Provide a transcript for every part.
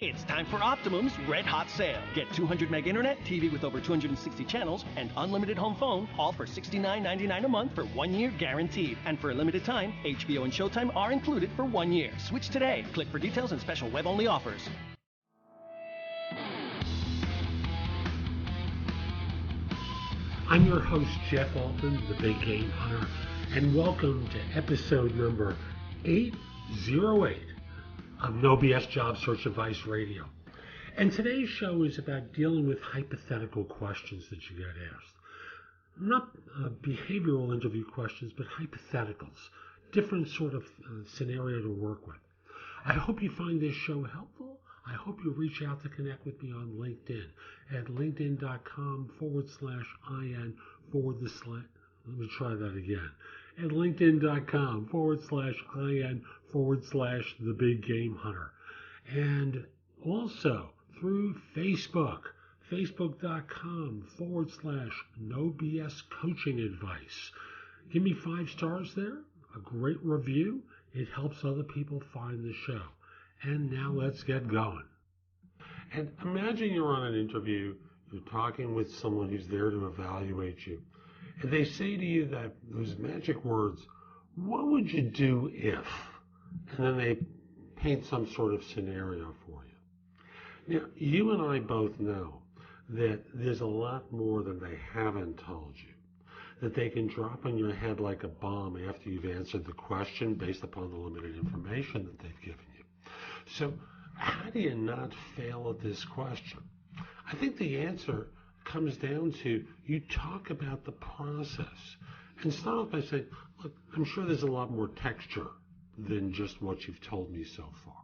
It's time for Optimum's Red Hot Sale. Get 200 meg internet, TV with over 260 channels, and unlimited home phone, all for $69.99 a month for 1 year guaranteed. And for a limited time, HBO and Showtime are included for 1 year. Switch today. Click for details and special web-only offers. I'm your host, Jeff Altman, the Big Game Hunter, and welcome to episode number 808 of No BS Job Search Advice Radio. And today's show is about dealing with hypothetical questions that you get asked. Not behavioral interview questions, but hypotheticals. Different sort of scenario to work with. I hope you find this show helpful. I hope you reach out to connect with me on LinkedIn at linkedin.com/IN/ let me try that again. At linkedin.com/IN/ the Big Game Hunter. And also through Facebook, facebook.com/No BS Coaching Advice. Give me 5 stars there, a great review. It helps other people find the show. And now let's get going. And imagine you're on an interview, you're talking with someone who's there to evaluate you, and they say to you that those magic words, what would you do if? And then they paint some sort of scenario for you. Now, you and I both know that there's a lot more than they haven't told you, that they can drop on your head like a bomb after you've answered the question based upon the limited information that they've given you. So how do you not fail at this question? I think the answer comes down to you talk about the process and start off by saying, look, I'm sure there's a lot more texture than just what you've told me so far.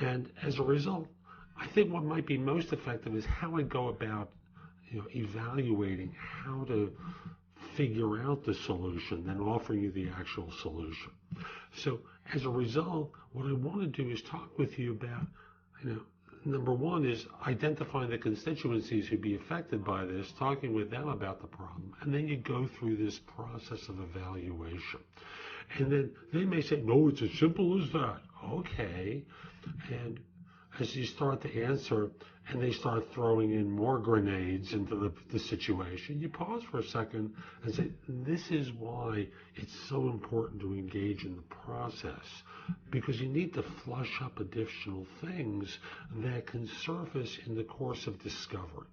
And as a result, I think what might be most effective is how I go about evaluating how to figure out the solution than offering you the actual solution. So as a result, what I want to do is talk with you about, number one is identifying the constituencies who'd be affected by this, talking with them about the problem, and then you go through this process of evaluation. And then they may say, no, it's as simple as that. Okay. And as you start to answer and they start throwing in more grenades into the situation, you pause for a second and say, this is why it's so important to engage in the process, because you need to flush up additional things that can surface in the course of discovery.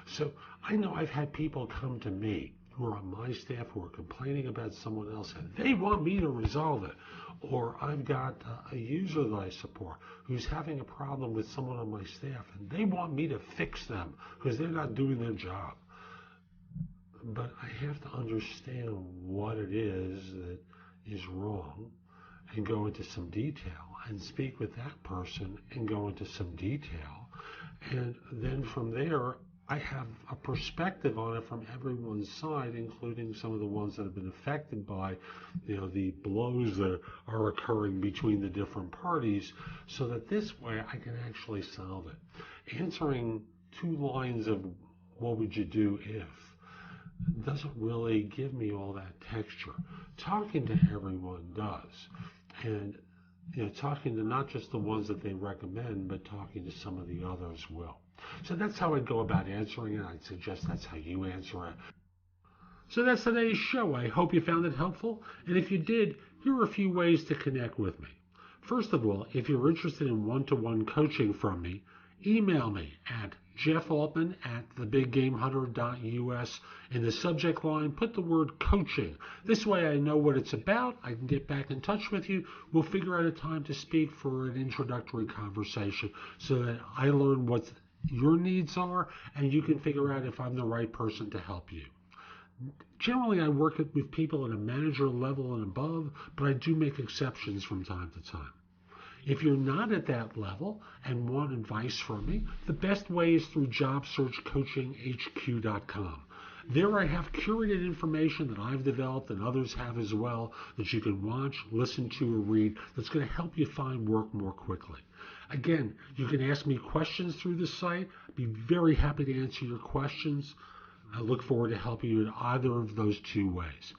So I know I've had people come to me who are on my staff who are complaining about someone else and they want me to resolve it. Or I've got a user that I support who's having a problem with someone on my staff and they want me to fix them because they're not doing their job. But I have to understand what it is that is wrong and go into some detail and speak with that person and go into some detail. And then from there, I have a perspective on it from everyone's side, including some of the ones that have been affected by, the blows that are occurring between the different parties, so that this way I can actually solve it. Answering 2 lines of what would you do if doesn't really give me all that texture. Talking to everyone does. And talking to not just the ones that they recommend, but talking to some of the others will. So that's how I'd go about answering it. I'd suggest that's how you answer it. So that's today's show. I hope you found it helpful. And if you did, here are a few ways to connect with me. First of all, if you're interested in one-to-one coaching from me, email me at jeffaltman@thebiggamehunter.us. In the subject line, put the word coaching. This way I know what it's about. I can get back in touch with you. We'll figure out a time to speak for an introductory conversation so that I learn what your needs are and you can figure out if I'm the right person to help you. Generally, I work with people at a manager level and above, but I do make exceptions from time to time. If you're not at that level and want advice from me, the best way is through jobsearchcoachinghq.com. There I have curated information that I've developed and others have as well that you can watch, listen to, or read that's going to help you find work more quickly. Again, you can ask me questions through the site. I'd be very happy to answer your questions. I look forward to helping you in either of those 2 ways.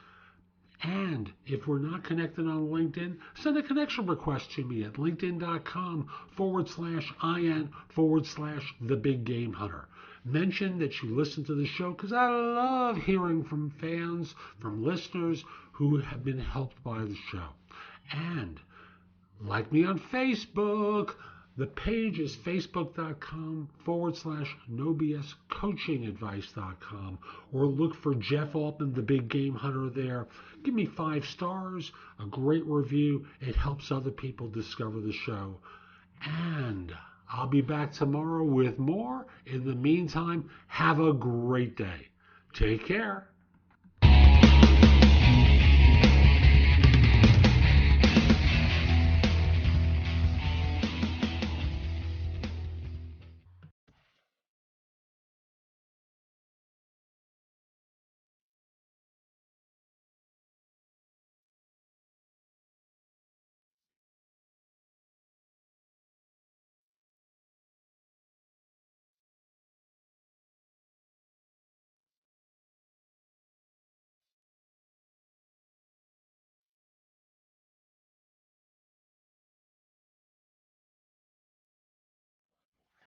And if we're not connected on LinkedIn, send a connection request to me at linkedin.com/IN/The Big Game Hunter. Mention that you listen to the show because I love hearing from fans, from listeners who have been helped by the show. And like me on Facebook. The page is facebook.com/NoBSCoachingAdvice.com, or look for Jeff Altman, the Big Game Hunter there. Give me 5 stars, a great review. It helps other people discover the show. And I'll be back tomorrow with more. In the meantime, have a great day. Take care.